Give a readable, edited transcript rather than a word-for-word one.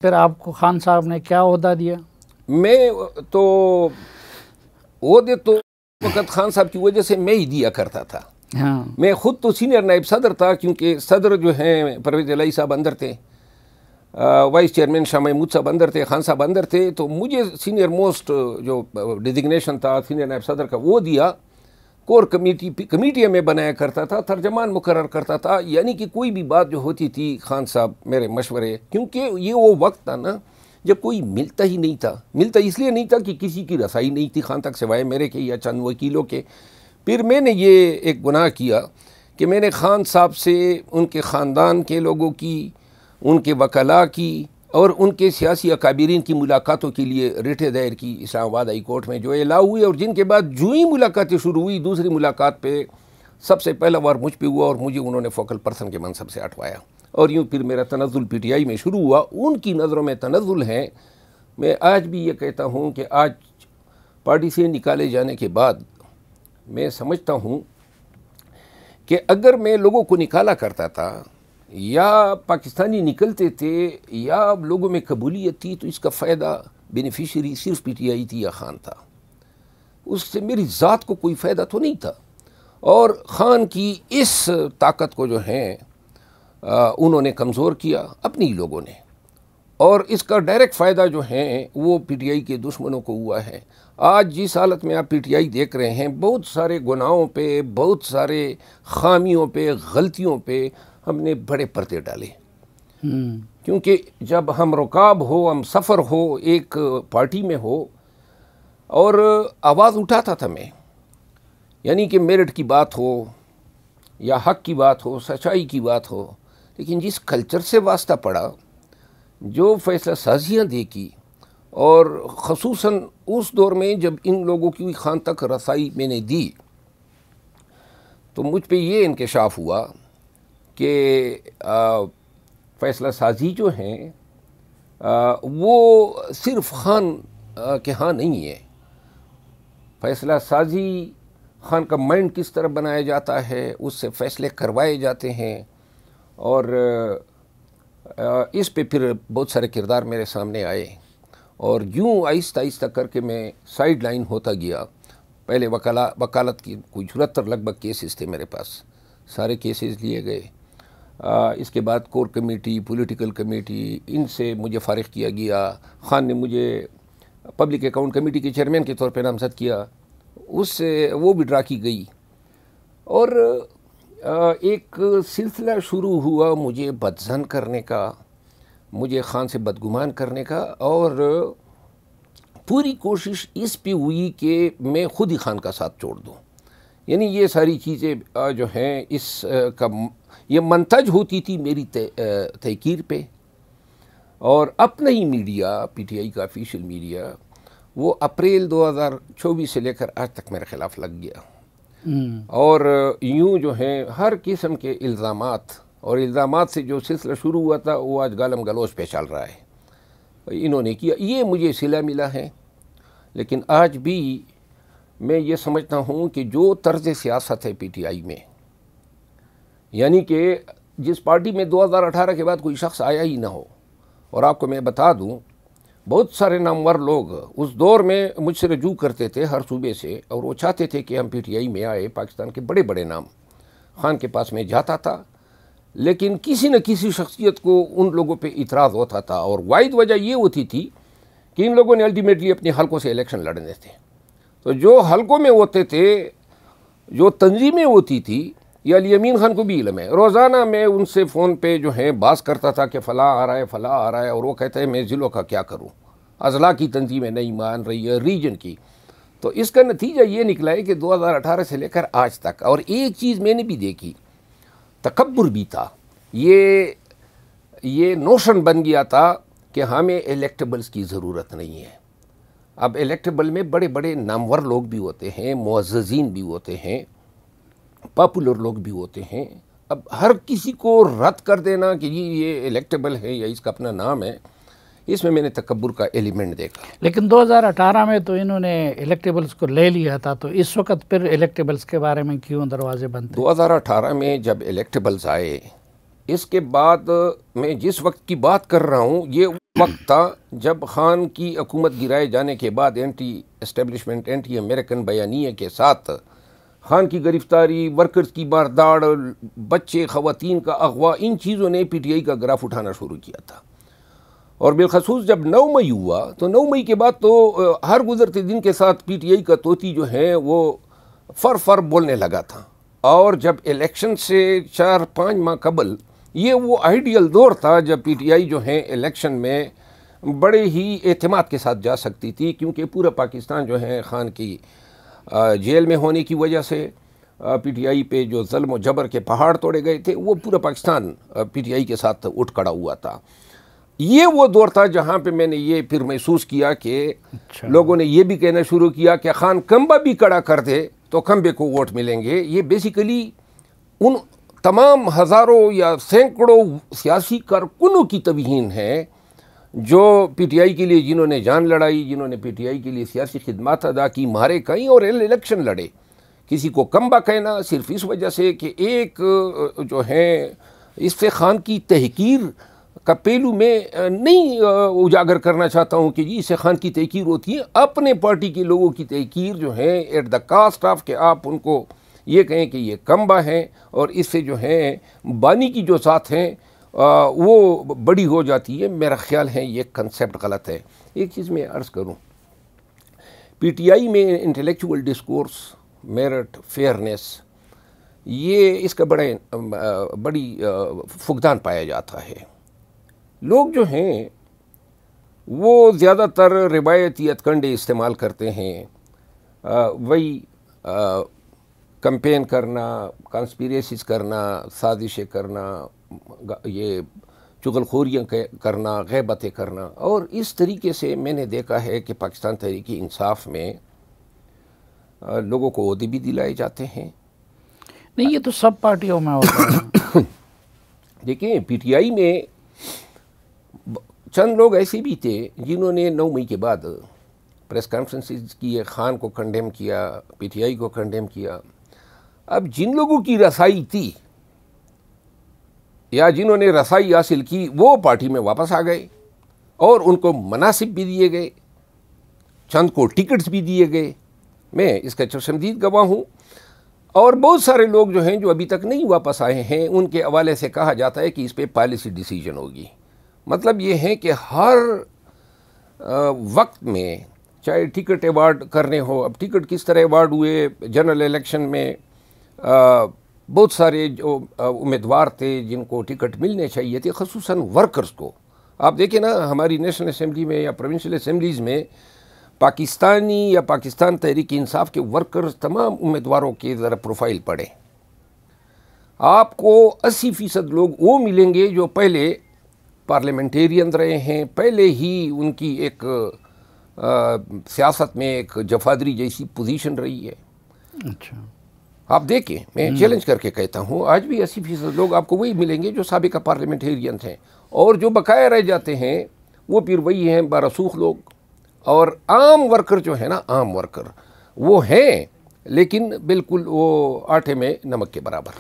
फिर आपको खान साहब ने क्या ओहदा दिया? मैं तो ओहदे तो वक़्त खान साहब की वजह से मैं ही दिया करता था। हाँ। मैं खुद तो सीनियर नायब सदर था, क्योंकि सदर जो हैं परवेज़ इलाही साहब अंदर थे, वाइस चेयरमैन शाह महमूद साहब अंदर थे, खान साहब अंदर थे, तो मुझे सीनियर मोस्ट जो डिजिग्नेशन था सीनियर नायब सदर का वो दिया। कोर कमेटियाँ में बनाया करता था, तर्जमान मुकर्रर करता था, यानी कि कोई भी बात जो होती थी खान साहब मेरे मशवरे, क्योंकि ये वो वक्त था ना जब कोई मिलता ही नहीं था। मिलता इसलिए नहीं था कि किसी की रसाई नहीं थी खान तक सिवाय मेरे के या चंद वकीलों के। फिर मैंने ये एक गुनाह किया कि मैंने खान साहब से उनके ख़ानदान के लोगों की, उनके वकला की और उनके सियासी अकाबिरीन की मुलाकातों के लिए रिटें दायर की इस्लामाबाद हाई कोर्ट में, जो अलाउ हुई, और जिनके बाद जो ही मुलाकातें शुरू हुई, दूसरी मुलाकात पे सबसे पहला वार मुझ पे हुआ और मुझे उन्होंने फोकल पर्सन के मनसब से हटवाया, और यूँ फिर मेरा तनज़ुल PTI में शुरू हुआ। उनकी नज़रों में तनज़ुल है। मैं आज भी ये कहता हूँ कि आज पार्टी से निकाले जाने के बाद मैं समझता हूँ कि अगर मैं लोगों को निकाला करता था या पाकिस्तानी निकलते थे या लोगों में कबूलियत थी, तो इसका फ़ायदा बेनिफिशरी सिर्फ PTI थी या खान था। उससे मेरी ज़ात को कोई फ़ायदा तो नहीं था। और ख़ान की इस ताकत को जो है उन्होंने कमज़ोर किया अपनी लोगों ने, और इसका डायरेक्ट फ़ायदा जो है वो PTI के दुश्मनों को हुआ है। आज जिस हालत में आप PTI देख रहे हैं, बहुत सारे गुनाहों पे, बहुत सारे खामियों पे, गलतियों पे हमने बड़े पर्दे डाले। क्योंकि जब हम रुकाब हो, हम सफ़र हो, एक पार्टी में हो, और आवाज़ उठाता था मैं, यानी कि मेरिट की बात हो या हक की बात हो, सच्चाई की बात हो, लेकिन जिस कल्चर से वास्ता पड़ा, जो फैसला साजियाँ देखी, और ख़ुसूसन उस दौर में जब इन लोगों की खान तक रसाई मैंने दी, तो मुझ पे ये इंकशाफ हुआ कि फ़ैसला साजी जो हैं वो सिर्फ खान के हाँ नहीं है। फ़ैसला साजी खान का माइंड किस तरह बनाया जाता है, उससे फ़ैसले करवाए जाते हैं, और इस पे फिर बहुत सारे किरदार मेरे सामने आए, और यूँ आहिस्ता आहिस्ता करके मैं साइड लाइन होता गया। पहले वकालत की कोई 74 लगभग केसेस थे मेरे पास, सारे केसेस लिए गए। इसके बाद कोर कमेटी, पॉलिटिकल कमेटी, इनसे मुझे फ़ारिग किया गया। खान ने मुझे पब्लिक अकाउंट कमेटी के चेयरमैन के तौर पे नामज़द किया, उससे वो भी ड्रा की गई, और एक सिलसिला शुरू हुआ मुझे बदज़न करने का, मुझे खान से बदगुमान करने का, और पूरी कोशिश इस पे हुई कि मैं खुद ही खान का साथ छोड़ दूँ। यानी ये सारी चीज़ें जो हैं इस का ये मंतज होती थी मेरी तहकीर पे, और अपना ही मीडिया, PTI का ऑफिशियल मीडिया, वो अप्रैल 2024 से लेकर आज तक मेरे ख़िलाफ़ लग गया, और यूँ जो है हर किस्म के इल्ज़ामात, और इल्ज़ामात से जो सिलसिला शुरू हुआ था वो आज गालम गलोच पे चल रहा है। इन्होंने किया, ये मुझे सिला मिला है। लेकिन आज भी मैं ये समझता हूँ कि जो तर्ज़ सियासत है PTI में, यानी कि जिस पार्टी में 2018 के बाद कोई शख्स आया ही ना हो, और आपको मैं बता दूँ बहुत सारे नामवर लोग उस दौर में मुझसे रजू करते थे हर सूबे से, और वो चाहते थे कि हम PTI में आए। पाकिस्तान के बड़े बड़े नाम खान के पास में जाता था, लेकिन किसी न किसी शख्सियत को उन लोगों पे इतराज़ होता था, और वाहिद वजह ये होती थी कि इन लोगों ने अल्टीमेटली अपने हलकों से इलेक्शन लड़ने थे। तो जो हलकों में होते थे, जो तंजीमें होती थी, या अमीन खान को भी इल्म है, रोज़ाना मैं उनसे फ़ोन पे जो है बात करता था कि फ़लाँ आ रहा है, फ़लाँ आ रहा है, और वो कहते हैं मैं ज़िलों का क्या करूँ, अज़ला की तंजीमें नहीं मान रही है, रीजन की। तो इसका नतीजा ये निकला है कि 2018 से लेकर आज तक, और एक चीज़ मैंने भी देखी, तकब्बुर भी था, ये नोशन बन गया था कि हमें इलेक्टेबल्स की ज़रूरत नहीं है। अब इलेक्टेबल में बड़े बड़े नामवर लोग भी होते हैं, मुअज़्ज़ज़ीन भी होते हैं, पॉपुलर लोग भी होते हैं। अब हर किसी को रद्द कर देना कि ये इलेक्टेबल है या इसका अपना नाम है, इसमें मैंने तकब्बुर का एलिमेंट देखा। लेकिन 2018 में तो इन्होंने इलेक्टेबल्स को ले लिया था, तो इस वक्त फिर इलेक्टेबल्स के बारे में क्यों दरवाजे बंद थे? 2018 में जब इलेक्टेबल्स आए इसके बाद मैं जिस वक्त की बात कर रहा हूँ ये वक्त था जब खान की हुकूमत गिराए जाने के बाद एंटी एस्टेब्लिशमेंट एंटी अमेरिकन बयानिए के साथ खान की गिरफ्तारी, वर्कर्स की बारदाड़, बच्चे ख़वातीन का अगवा, इन चीज़ों ने पीटीआई का ग्राफ उठाना शुरू किया था। और बिलखसूस जब 9 मई हुआ तो 9 मई के बाद तो हर गुजरते दिन के साथ पीटीआई का तोती जो है वो फर बोलने लगा था। और जब इलेक्शन से 4-5 माह कबल ये वो आइडियल दौर था जब पीटीआई जो है इलेक्शन में बड़े ही एतमाद के साथ जा सकती थी, क्योंकि पूरा पाकिस्तान जो है खान की जेल में होने की वजह से पीटीआई पे जो ज़ुल्म व जबर के पहाड़ तोड़े गए थे वो पूरा पाकिस्तान पीटीआई के साथ उठ खड़ा हुआ था। ये वो दौर था जहाँ पे मैंने ये फिर महसूस किया कि लोगों ने ये भी कहना शुरू किया कि खान खंबा भी खड़ा कर दे तो खंबे को वोट मिलेंगे। ये बेसिकली उन तमाम हज़ारों या सैकड़ों सियासी कारकुनों की तवीहीन है जो पीटीआई के लिए, जिन्होंने जान लड़ाई, जिन्होंने पीटीआई के लिए सियासी खिदमत अदा की, मारे कहीं और इलेक्शन लड़े। किसी को कम्बा कहना सिर्फ इस वजह से कि एक जो है इससे खान की तहकीर का पहलू में नहीं उजागर करना चाहता हूँ कि जी इससे खान की तहकीर होती है, अपने पार्टी के लोगों की तहकीर जो है एट द कास्ट ऑफ के आप उनको ये कहें कि ये कम्बा हैं और इससे जो है बानी की जो साथ हैं वो बड़ी हो जाती है। मेरा ख्याल है ये कंसेप्ट गलत है। एक चीज़ मैं अर्ज़ करूँ, पीटीआई में इंटेलेक्चुअल डिस्कोर्स, मेरिट, फेयरनेस, ये इसका बड़ी फुकदान पाया जाता है। लोग जो हैं वो ज़्यादातर रिवायती हथकंडे इस्तेमाल करते हैं, वही कैंपेन करना, कॉन्स्पिरेसीज करना, साजिशें करना, ये चुगलखोरियाँ करना, ग़ैबतें करना। और इस तरीके से मैंने देखा है कि पाकिस्तान तहरीक इंसाफ में लोगों को ओहदे भी दिलाए जाते हैं। नहीं, ये तो सब पार्टियों में होता है। देखिए पीटीआई में चंद लोग ऐसे भी थे जिन्होंने 9 मई के बाद प्रेस कॉन्फ्रेंसेस किए, खान को कंडेम किया, पीटीआई को कंडेम किया। अब जिन लोगों की रसाई थी या जिन्होंने रसाई हासिल की वो पार्टी में वापस आ गए और उनको मनासिब भी दिए गए, चंद को टिकट्स भी दिए गए। मैं इसका चशमदीद गवाह हूँ। और बहुत सारे लोग जो हैं जो अभी तक नहीं वापस आए हैं उनके हवाले से कहा जाता है कि इस पर पॉलिसी डिसीजन होगी। मतलब ये है कि हर वक्त में चाहे टिकट अवार्ड करने हो, अब टिकट किस तरह अवार्ड हुए, जनरल इलेक्शन में बहुत सारे जो उम्मीदवार थे जिनको टिकट मिलने चाहिए थे, ख़ुसूसन वर्कर्स को। आप देखें ना हमारी नेशनल असम्बली में या प्रोविंशियल असम्बलीज़ में पाकिस्तानी या पाकिस्तान तहरीक इंसाफ के वर्कर्स तमाम उम्मीदवारों के ज़रा प्रोफाइल पढ़े, आपको 80% लोग वो मिलेंगे जो पहले पार्लियामेंटेरियन रहे हैं, पहले ही उनकी एक सियासत में एक जफादरी जैसी पोजीशन रही है। अच्छा, आप देखें, मैं चैलेंज करके कहता हूँ आज भी 80% लोग आपको वही मिलेंगे जो साबिका पार्लियामेंटेरियन हैं, और जो बकाया रह जाते हैं वो फिर वही हैं बारसूख लोग। और आम वर्कर जो है ना, आम वर्कर वो हैं लेकिन बिल्कुल वो आटे में नमक के बराबर।